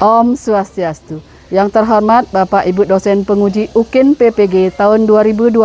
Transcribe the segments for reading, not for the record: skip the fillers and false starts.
Om Swastiastu. Yang terhormat Bapak Ibu dosen penguji UKIN PPG tahun 2025.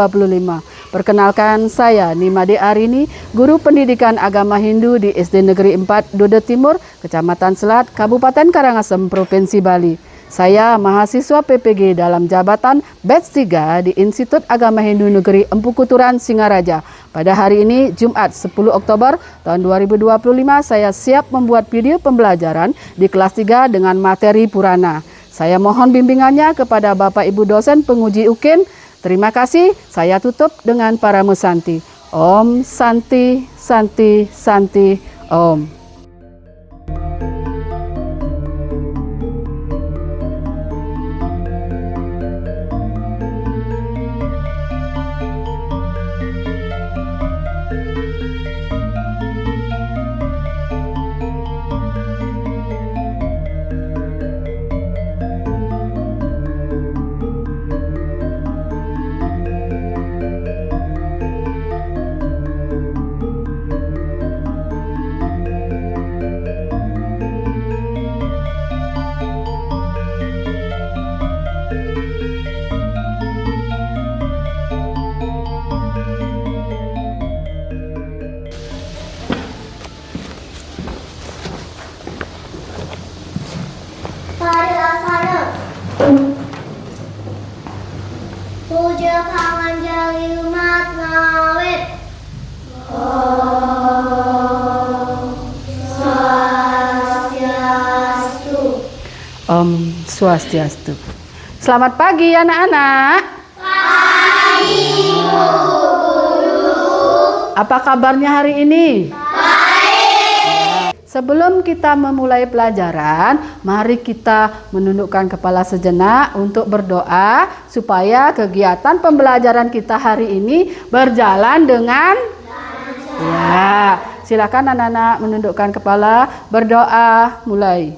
Perkenalkan, saya Nimade Arini, guru pendidikan agama Hindu di SD Negeri 4 Dude Timur, Kecamatan Selat, Kabupaten Karangasem, Provinsi Bali. Saya mahasiswa PPG dalam jabatan batch 3 di Institut Agama Hindu Negeri Empu Kuturan, Singaraja. Pada hari ini, Jumat 10 Oktober tahun 2025, saya siap membuat video pembelajaran di kelas 3 dengan materi Purana. Saya mohon bimbingannya kepada Bapak Ibu dosen penguji UKIN. Terima kasih, saya tutup dengan para musanti. Om Santi, Santi, Santi, Om. Puja panganjali umat ngawit. Om Swastiastu. Selamat pagi anak-anak. Pagi, Bu Guru. Apa kabarnya hari ini? Baik. Sebelum kita memulai pelajaran, mari kita menundukkan kepala sejenak untuk berdoa supaya kegiatan pembelajaran kita hari ini berjalan dengan lancar. Ya, silakan anak-anak menundukkan kepala, berdoa, mulai.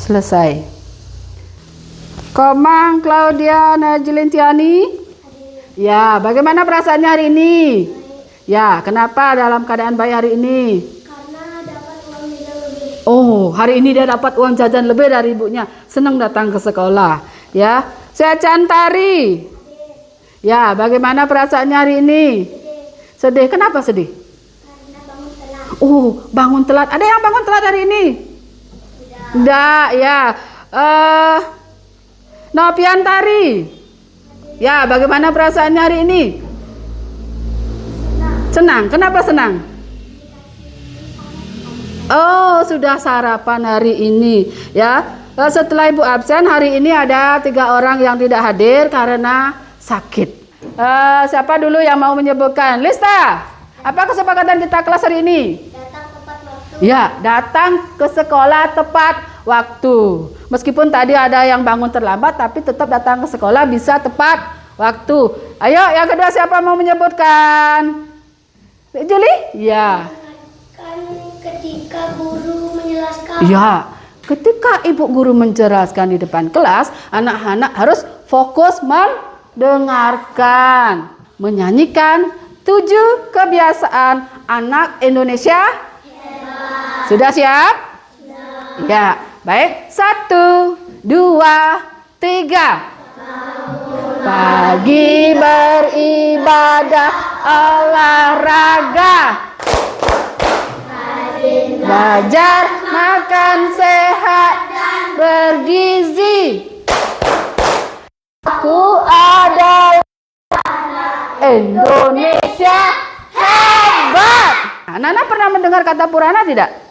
Selesai. Komang Claudia Najlintiani. Ya, bagaimana perasaannya hari ini? Ya, kenapa dalam keadaan baik hari ini? Karena dapat uang jajan lebih. Oh, hari ini dia dapat uang jajan lebih dari ibunya. Senang datang ke sekolah. Ya, saya Cantari. Ya, bagaimana perasaannya hari ini? Sedih. Kenapa sedih? Karena bangun telat. Oh, bangun telat. Ada yang bangun telat hari ini? Tidak, ya. Nopiantari. Ya, bagaimana perasaannya hari ini? Senang. Kenapa senang? Oh, sudah sarapan hari ini. Ya, setelah Ibu absen, hari ini ada 3 orang yang tidak hadir karena sakit. Siapa dulu yang mau menyebutkan? Lista, apa kesepakatan kita kelas hari ini? Datang tepat waktu. Ya, datang ke sekolah tepat waktu. Meskipun tadi ada yang bangun terlambat, tapi tetap datang ke sekolah bisa tepat waktu. Ayo, yang kedua siapa mau menyebutkan? Juli? Ya. Kan ketika guru menjelaskan. Ya, ketika ibu guru menjelaskan di depan kelas, anak-anak harus fokus mendengarkan, menyanyikan 7 kebiasaan anak Indonesia. Sudah siap? Ya, baik. 1, 2, 3. Pagi beribadah, olahraga, belajar, makan sehat, bergizi. Aku adalah Indonesia hebat. Anak-anak pernah mendengar kata Purana tidak?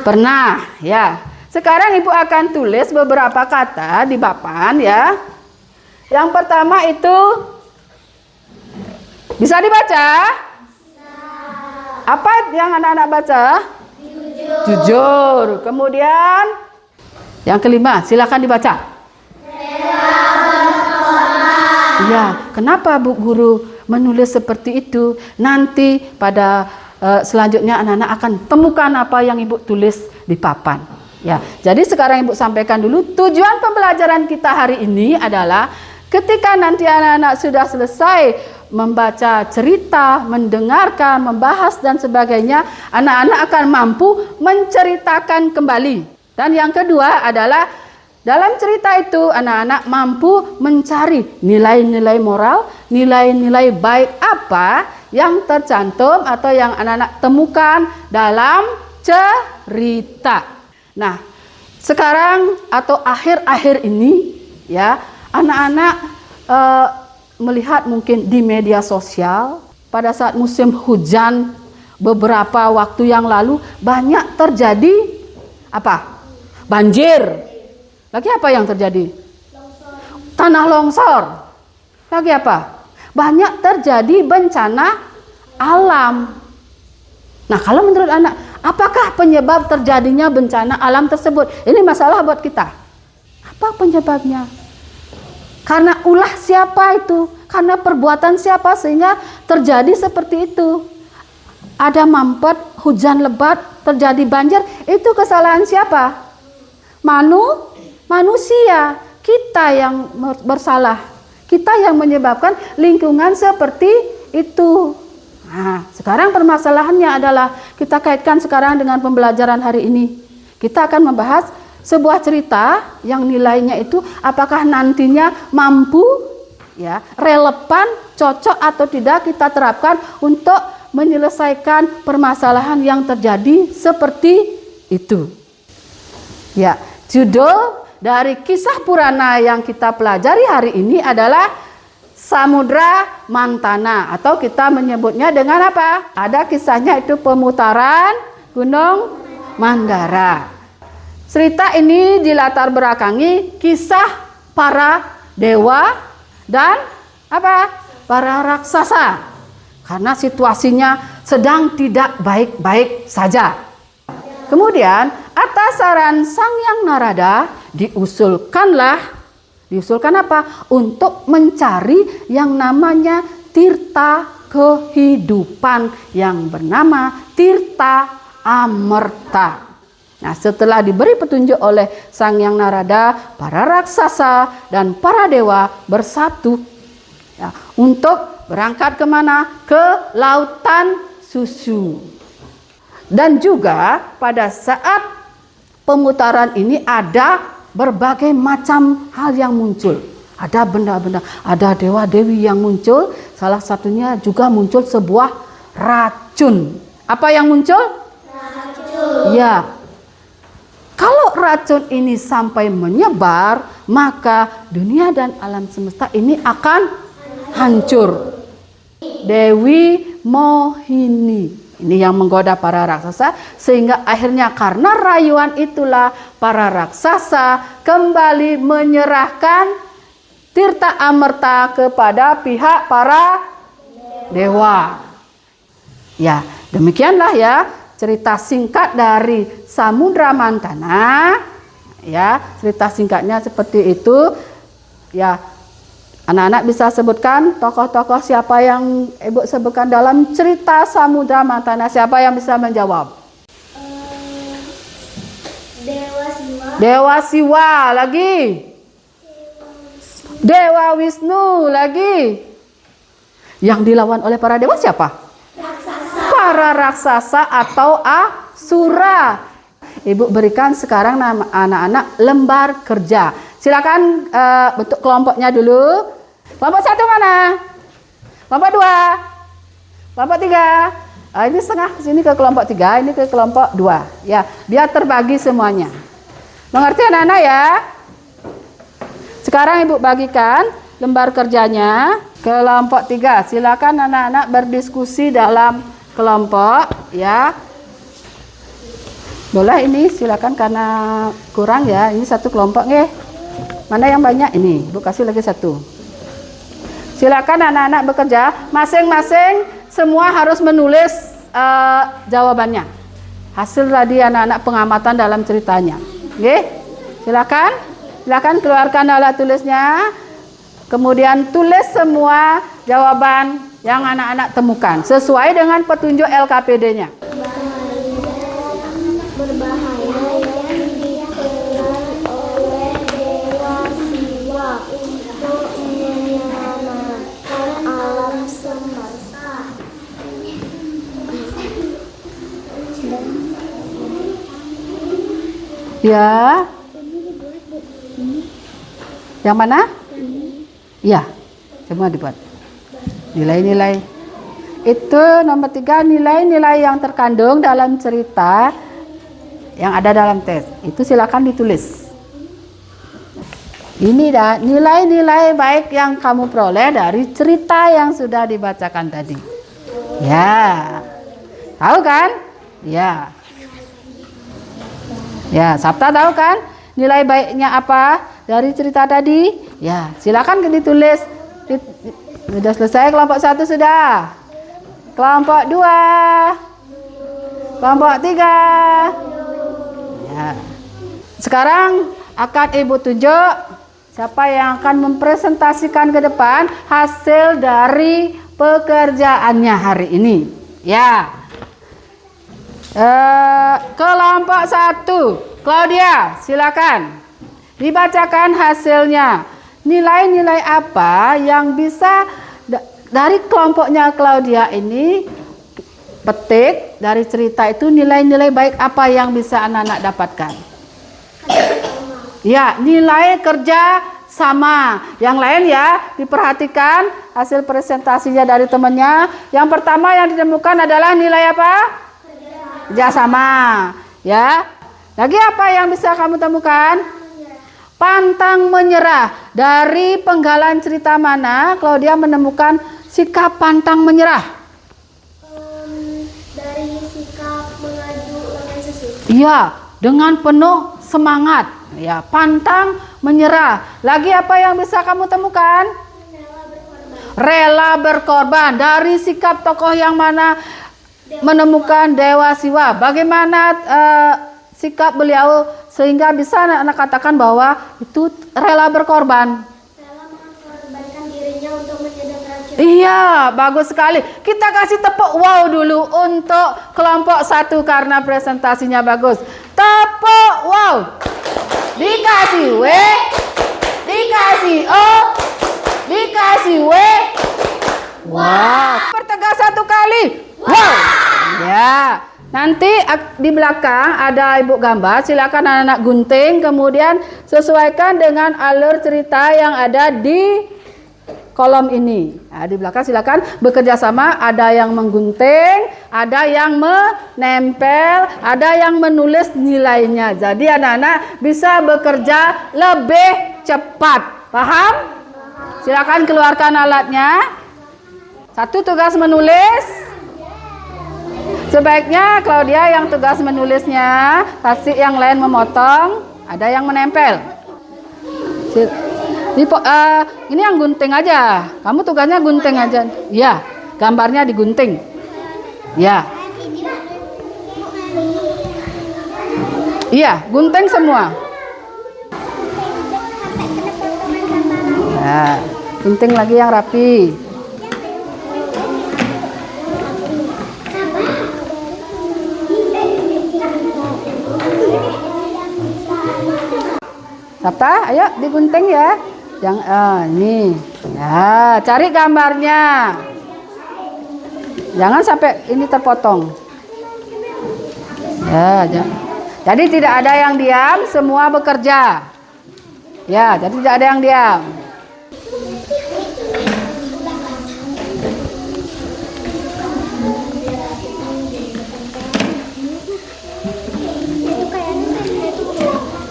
Pernah, ya. Sekarang Ibu akan tulis beberapa kata di papan, ya. Yang pertama itu bisa dibaca? Apa yang anak-anak baca? Jujur. Kemudian yang kelima, silakan dibaca. Ya, kenapa Bu Guru menulis seperti itu? Nanti pada selanjutnya anak-anak akan temukan apa yang Ibu tulis di papan. Ya, jadi sekarang Ibu sampaikan dulu tujuan pembelajaran kita hari ini adalah ketika nanti anak-anak sudah selesai membaca cerita, mendengarkan, membahas dan sebagainya, anak-anak akan mampu menceritakan kembali. Dan yang kedua adalah dalam cerita itu anak-anak mampu mencari nilai-nilai moral, nilai-nilai baik apa yang tercantum atau yang anak-anak temukan dalam cerita. Nah, sekarang atau akhir-akhir ini ya, anak-anak melihat mungkin di media sosial pada saat musim hujan beberapa waktu yang lalu banyak terjadi apa? Banjir. Lagi apa yang terjadi? Tanah longsor. Lagi apa? Banyak terjadi bencana alam. Nah, kalau menurut anak, apakah penyebab terjadinya bencana alam tersebut? Ini masalah buat kita. Apa penyebabnya? Karena ulah siapa itu? Karena perbuatan siapa sehingga terjadi seperti itu? Ada mampet, hujan lebat, terjadi banjir, itu kesalahan siapa? Manusia. Kita yang bersalah. Kita yang menyebabkan lingkungan seperti itu. Nah, sekarang permasalahannya adalah kita kaitkan sekarang dengan pembelajaran hari ini. Kita akan membahas sebuah cerita yang nilainya itu apakah nantinya mampu ya, relevan, cocok atau tidak kita terapkan untuk menyelesaikan permasalahan yang terjadi seperti itu. Ya, judul dari kisah Purana yang kita pelajari hari ini adalah Samudra Mantana, atau kita menyebutnya dengan apa? Ada kisahnya itu pemutaran Gunung Mandara. Cerita ini dilatar belakangi kisah para dewa dan apa? Para raksasa. Karena situasinya sedang tidak baik-baik saja. Kemudian atas saran Sang Hyang Narada diusulkan apa? Untuk mencari yang namanya tirta kehidupan yang bernama Tirta Amerta. Nah, setelah diberi petunjuk oleh Sang Hyang Narada, para raksasa dan para dewa bersatu ya, untuk berangkat kemana? Ke lautan susu. Dan juga pada saat pemutaran ini ada berbagai macam hal yang muncul. Ada benda-benda, ada dewa-dewi yang muncul. Salah satunya juga muncul sebuah racun. Apa yang muncul? Racun. Ya. Kalau racun ini sampai menyebar, maka dunia dan alam semesta ini akan hancur. Dewi Mohini ini yang menggoda para raksasa, sehingga akhirnya karena rayuan itulah para raksasa kembali menyerahkan Tirta Amerta kepada pihak para dewa. Ya, demikianlah ya cerita singkat dari Samudra Mantana. Ya, cerita singkatnya seperti itu. Ya, anak-anak bisa sebutkan tokoh-tokoh siapa yang Ibu sebutkan dalam cerita Samudra Mantana? Siapa yang bisa menjawab? Dewa Siwa. Dewa Siwa lagi. Dewa Wisnu lagi. Yang dilawan oleh para dewa siapa? Raksasa. Para raksasa atau asura. Ibu berikan sekarang nama anak-anak lembar kerja. Silakan bentuk kelompoknya dulu. Kelompok 1 mana? Kelompok 2. Kelompok 3. Ini setengah sini ke kelompok 3, ini ke kelompok 2. Ya, biar terbagi semuanya. Mengerti anak-anak ya? Sekarang Ibu bagikan lembar kerjanya. Kelompok 3. Silakan anak-anak berdiskusi dalam kelompok ya. Boleh ini silakan karena kurang ya. Ini satu kelompok nggih. Mana yang banyak ini? Ibu kasih lagi satu. Silakan anak-anak bekerja. Masing-masing semua harus menulis jawabannya. Hasil tadi anak-anak pengamatan dalam ceritanya. Oke? Silakan. Silakan keluarkan alat tulisnya. Kemudian tulis semua jawaban yang anak-anak temukan sesuai dengan petunjuk LKPD-nya. Berbahaya yang dikeluarkan oleh Dewa Siwa untuk menyelamatkan alam semesta. Ya. Ini dibuat Bu. Yang mana? Iya, semua dibuat. Nilai-nilai. Itu nomor 3, nilai-nilai yang terkandung dalam cerita yang ada dalam tes. Itu silakan ditulis. Ini dah nilai-nilai baik yang kamu peroleh dari cerita yang sudah dibacakan tadi. Ya. Tahu kan? Ya. Ya, Sabta tahu kan nilai baiknya apa dari cerita tadi? Ya, silakan ditulis. Sudah selesai kelompok 1 sudah. Kelompok 2. Kelompok 3. Ya. Sekarang akan Ibu tunjuk siapa yang akan mempresentasikan ke depan hasil dari pekerjaannya hari ini. Ya. Kelompok 1, Claudia, silakan dibacakan hasilnya. Nilai-nilai apa yang bisa dari kelompoknya Claudia ini, petik dari cerita itu nilai-nilai baik apa yang bisa anak-anak dapatkan. Ya, nilai kerja sama. Yang lain ya, diperhatikan hasil presentasinya dari temannya. Yang pertama yang ditemukan adalah nilai apa? Kerjasama. Ya. Lagi apa yang bisa kamu temukan? Pantang menyerah. Dari penggalan cerita mana Claudia menemukan sikap pantang menyerah? Dari sikap mengadu lengan susu. Iya, dengan penuh semangat. Ya, pantang menyerah. Lagi apa yang bisa kamu temukan? Rela berkorban. Dari sikap tokoh yang mana menemukan Dewa Siwa? Bagaimana sikap beliau sehingga bisa anak-anak katakan bahwa itu rela berkorban? Rela mengorbankan dirinya untuk menyadarkan cerita. Iya, bagus sekali. Kita kasih tepuk wow dulu untuk kelompok 1 karena presentasinya bagus. Tepuk wow. Dikasih W, dikasih O, dikasih W. Wow. Pertegas 1 kali. Wow. Ya. Nanti di belakang ada ibu gambar, silakan anak-anak gunting, kemudian sesuaikan dengan alur cerita yang ada di kolom ini. Nah, di belakang silakan bekerja sama, ada yang menggunting, ada yang menempel, ada yang menulis nilainya. Jadi anak-anak bisa bekerja lebih cepat. Paham? Silakan keluarkan alatnya. 1 tugas menulis. Sebaiknya Claudia yang tugas menulisnya, kasih yang lain memotong, ada yang menempel. Ini yang gunting aja. Kamu tugasnya gunting aja. Ya, gambarnya digunting. Ya. Iya, gunting semua. Ya, gunting lagi yang rapi. Sabta, ayo digunting ya. Ini. Ya, cari gambarnya. Jangan sampai ini terpotong. Ya, jadi tidak ada yang diam, semua bekerja. Ya, jadi tidak ada yang diam.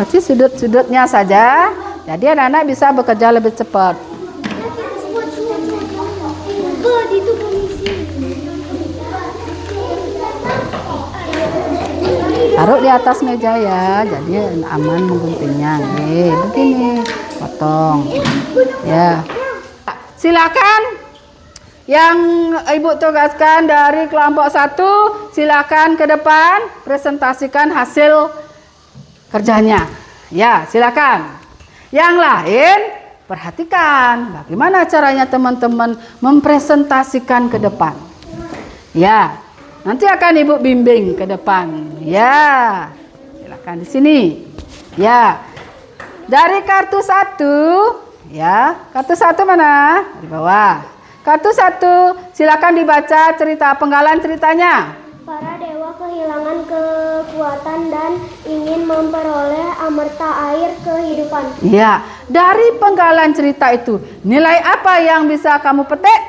Kasih sudut-sudutnya saja, jadi anak-anak bisa bekerja lebih cepat. Taruh di atas meja ya, jadi aman mengguntingnya. Nih, begini, potong. Ya, silakan. Yang ibu tugaskan dari kelompok 1, silakan ke depan presentasikan hasil kerjanya. Ya, silakan. Yang lain, perhatikan bagaimana caranya teman-teman mempresentasikan ke depan. Ya, nanti akan ibu bimbing ke depan. Ya, silakan di sini. Ya, dari kartu 1, ya, kartu 1 mana? Di bawah. Kartu 1, silakan dibaca cerita penggalan ceritanya. Para dewa kehilangan kekuatan dan ingin memperoleh amerta air kehidupan. Ya, dari penggalan cerita itu, nilai apa yang bisa kamu petik?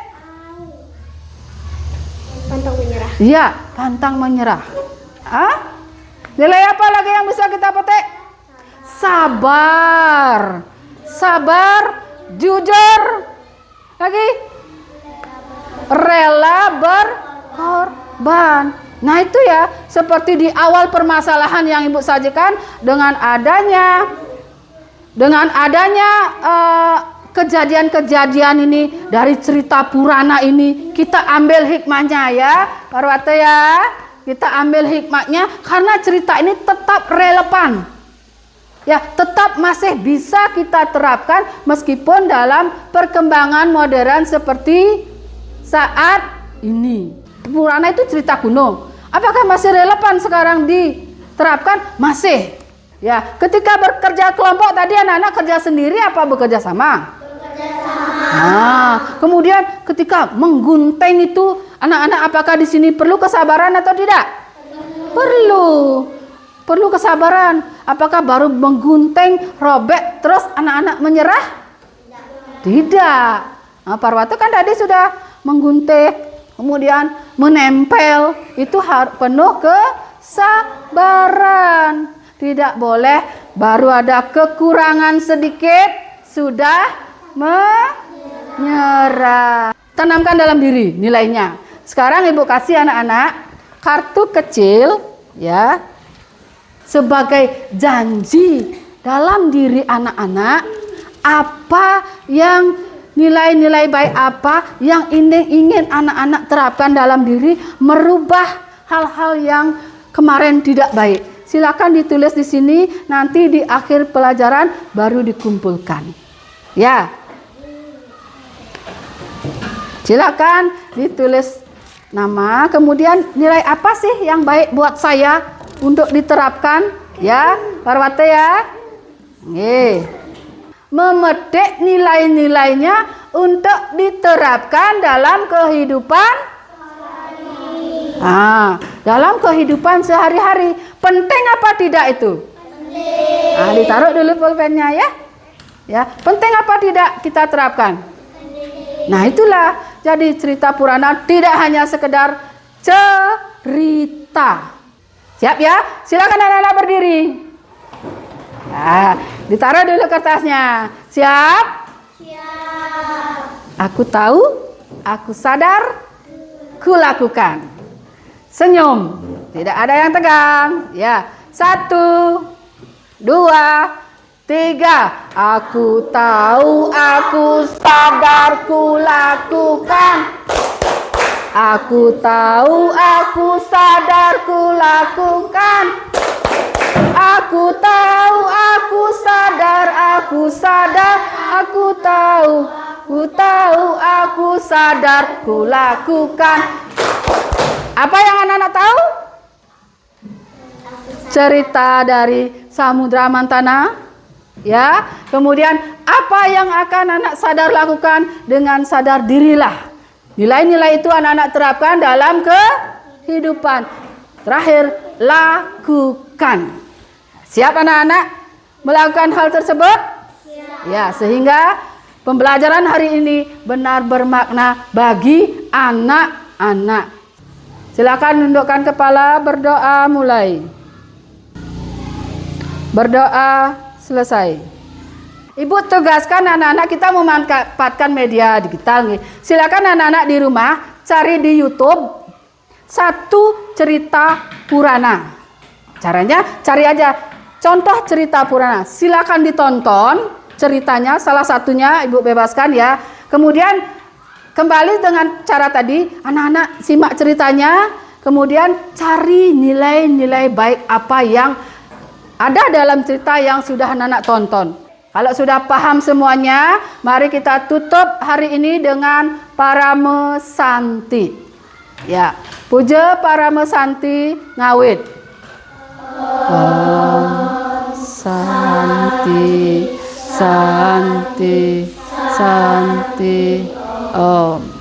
Pantang menyerah. Ya, pantang menyerah. Nilai apa lagi yang bisa kita petik? Sabar. Sabar, jujur. Lagi? Rela berkorban. Nah itu ya, seperti di awal permasalahan yang Ibu sajikan, dengan adanya kejadian-kejadian ini dari cerita Purana ini, kita ambil hikmahnya ya, Parwata ya. Kita ambil hikmahnya karena cerita ini tetap relevan. Ya, tetap masih bisa kita terapkan meskipun dalam perkembangan modern seperti saat ini. Purana itu cerita kuno. Apakah masih relevan sekarang diterapkan? Masih. Ya, ketika bekerja kelompok tadi anak-anak kerja sendiri apa bekerja sama? Bekerja sama. Nah, kemudian ketika menggunting itu anak-anak apakah di sini perlu kesabaran atau tidak? Perlu. Perlu kesabaran. Apakah baru menggunting, robek, terus anak-anak menyerah? Tidak. Nah, Parwata kan tadi sudah menggunting, kemudian menempel. Itu harus penuh kesabaran. Tidak boleh baru ada kekurangan sedikit, sudah menyerah. Tanamkan dalam diri nilainya. Sekarang Ibu kasih anak-anak kartu kecil ya, sebagai janji dalam diri anak-anak, apa yang nilai-nilai baik apa yang ingin anak-anak terapkan dalam diri, merubah hal-hal yang kemarin tidak baik. Silakan ditulis di sini, nanti di akhir pelajaran baru dikumpulkan. Ya. Silakan ditulis nama, kemudian nilai apa sih yang baik buat saya untuk diterapkan, ya, Parwata ya. Memetik nilai-nilainya untuk diterapkan dalam kehidupan. Dalam kehidupan sehari-hari. Penting apa tidak itu? Penting. Ditaruh dulu pulpennya ya. Ya, penting apa tidak kita terapkan? Penting. Nah, itulah. Jadi cerita Purana tidak hanya sekedar cerita. Siap ya? Silakan anak-anak berdiri. Nah, ditaruh dulu kertasnya. Siap? Siap. Aku tahu, aku sadar, kulakukan. Senyum, tidak ada yang tegang. Ya, 1, 2, 3. Aku tahu, aku sadar, kulakukan. Aku tahu, aku sadar, kulakukan. Aku tahu, aku sadar, aku sadar, aku tahu, aku sadar, kulakukan. Apa yang anak-anak tahu? Cerita dari Samudra Mantana. Ya, kemudian apa yang akan anak sadar lakukan? Dengan sadar dirilah. Nilai-nilai itu anak-anak terapkan dalam kehidupan. Terakhir, lakukan. Siap anak-anak melakukan hal tersebut? Ya, sehingga pembelajaran hari ini benar bermakna bagi anak-anak. Silakan tundukkan kepala, berdoa mulai. Berdoa selesai. Ibu tugaskan anak-anak kita memanfaatkan media digital nih. Silakan anak-anak di rumah cari di YouTube satu cerita Purana. Caranya cari aja contoh cerita Purana. Silakan ditonton ceritanya, salah satunya Ibu bebaskan ya. Kemudian kembali dengan cara tadi, anak-anak simak ceritanya, kemudian cari nilai-nilai baik apa yang ada dalam cerita yang sudah anak-anak tonton. Kalau sudah paham semuanya, mari kita tutup hari ini dengan Paramesanti. Ya, puja Paramesanti ngawit. Santi, Santi, Santi. Om.